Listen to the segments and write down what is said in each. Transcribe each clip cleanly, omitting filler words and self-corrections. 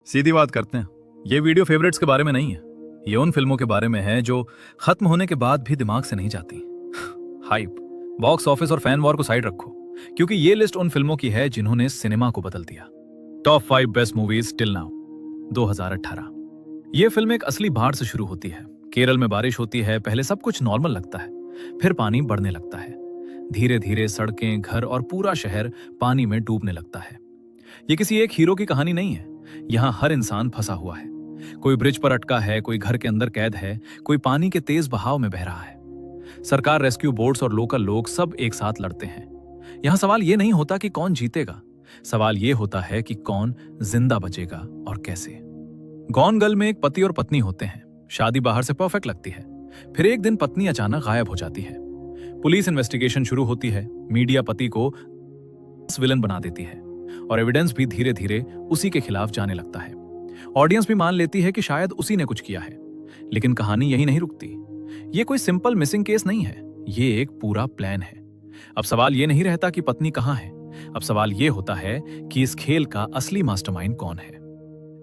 सीधी बात करते हैं। ये वीडियो फेवरेट्स के बारे में नहीं है। ये उन फिल्मों के बारे में है जो खत्म होने के बाद भी दिमाग से नहीं जाती। हाइप, बॉक्स ऑफिस और फैन वॉर को साइड रखो, क्योंकि ये लिस्ट उन फिल्मों की है जिन्होंने सिनेमा को बदल दिया। Top 5 best movies till now 2018। ये फिल्म एक असली बाढ़ से शुरू होती है। केरल में बारिश होती है। पहले सब कुछ नॉर्मल लगता है, फिर पानी बढ़ने लगता है। धीरे धीरे सड़कें, घर और पूरा शहर पानी में डूबने लगता है। ये किसी एक हीरो की कहानी नहीं है। यहाँ हर इंसान फंसा हुआ है। कोई ब्रिज पर अटका है, कोई घर के अंदर कैद है, कोई पानी के तेज बहाव में बह रहा है। सरकार, रेस्क्यू बोट्स और लोकल लोग सब एक साथ लड़ते हैं। यहाँ सवाल ये नहीं होता कि कौन जीतेगा, सवाल ये होता है कि कौन जिंदा बचेगा और कैसे। गॉन गर्ल में एक पति और पत्नी होते हैं। शादी बाहर से परफेक्ट लगती है, फिर एक दिन पत्नी अचानक गायब हो जाती है। पुलिस इन्वेस्टिगेशन शुरू होती है। मीडिया पति को विलन बना देती है और एविडेंस भी धीरे धीरे उसी के खिलाफ जाने लगता है। ऑडियंस भी मान लेती है कि शायद उसी ने कुछ किया है। लेकिन कहानी यही नहीं रुकती। ये कोई सिंपल मिसिंग केस नहीं है, ये एक पूरा प्लान है। अब सवाल ये नहीं रहता कि पत्नी कहां है, अब सवाल ये होता है कि इस खेल का असली मास्टरमाइंड कौन है।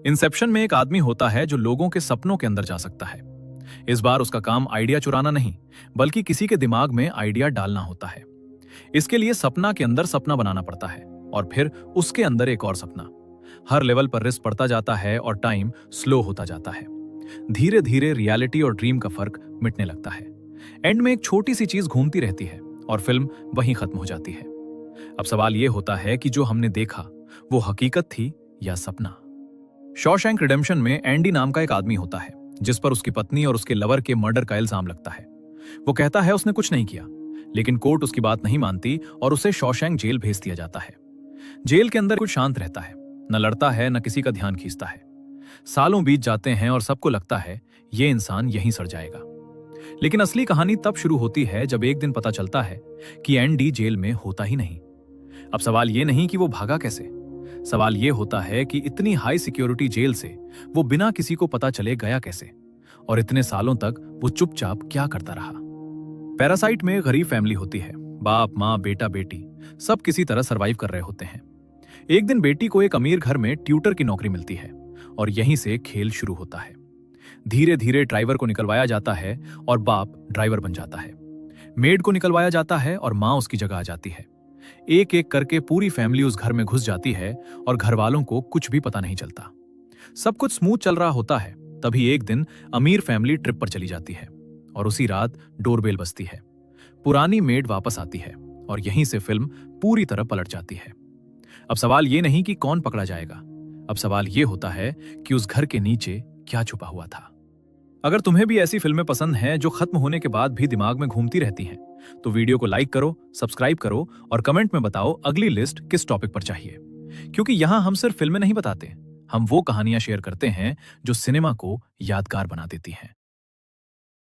इंसेप्शन में एक आदमी होता है जो लोगों के सपनों के अंदर जा सकता है। इस बार उसका काम आइडिया चुराना नहीं, बल्कि किसी के दिमाग में आइडिया डालना होता है। इसके लिए सपना के अंदर सपना बनाना पड़ता है और फिर उसके अंदर एक और सपना। हर लेवल पर रिस्क बढ़ता जाता है और टाइम स्लो होता जाता है। धीरे धीरे रियलिटी और ड्रीम का फर्क मिटने लगता है। एंड में एक छोटी सी चीज घूमती रहती है और फिल्म वहीं खत्म हो जाती है। अब सवाल यह होता है कि जो हमने देखा वो हकीकत थी या सपना। शॉशैंक रिडेम्पशन में एंडी नाम का एक आदमी होता है जिस पर उसकी पत्नी और उसके लवर के मर्डर का इल्जाम लगता है। वो कहता है उसने कुछ नहीं किया, लेकिन कोर्ट उसकी बात नहीं मानती और उसे शॉशैंक जेल भेज दिया जाता है। जेल के अंदर कुछ शांत रहता है, न लड़ता है न किसी का ध्यान खींचता है। सालों बीत जाते हैं और सबको लगता है ये इंसान यहीं सड़ जाएगा। लेकिन असली कहानी तब शुरू होती है जब एक दिन पता चलता है कि एंडी जेल में होता ही नहीं। अब सवाल ये नहीं कि वो भागा कैसे, सवाल ये होता है कि इतनी हाई सिक्योरिटी जेल से वो बिना किसी को पता चले गया कैसे, और इतने सालों तक वो चुपचाप क्या करता रहा। पैरासाइट में गरीब फैमिली होती है। बाप, माँ, बेटा, बेटी सब किसी तरह सरवाइव कर रहे होते हैं। एक दिन बेटी को एक अमीर घर में ट्यूटर की नौकरी मिलती है और यहीं से खेल शुरू होता है। धीरे धीरे ड्राइवर को निकलवाया जाता है और बाप ड्राइवर बन जाता है। मेड को निकलवाया जाता है और माँ उसकी जगह आ जाती है। एक एक करके पूरी फैमिली उस घर में घुस जाती है और घर वालों को कुछ भी पता नहीं चलता। सब कुछ स्मूथ चल रहा होता है। तभी एक दिन अमीर फैमिली ट्रिप पर चली जाती है और उसी रात डोरबेल बजती है। पुरानी मेड वापस आती है और यहीं से फिल्म पूरी तरह पलट जाती है। अब सवाल ये नहीं कि कौन पकड़ा जाएगा, अब सवाल ये होता है कि उस घर के नीचे क्या छुपा हुआ था। अगर तुम्हें भी ऐसी फिल्में पसंद हैं जो खत्म होने के बाद भी दिमाग में घूमती रहती हैं, तो वीडियो को लाइक करो, सब्सक्राइब करो और कमेंट में बताओ अगली लिस्ट किस टॉपिक पर चाहिए। क्योंकि यहां हम सिर्फ फिल्में नहीं बताते, हम वो कहानियां शेयर करते हैं जो सिनेमा को यादगार बना देती हैं।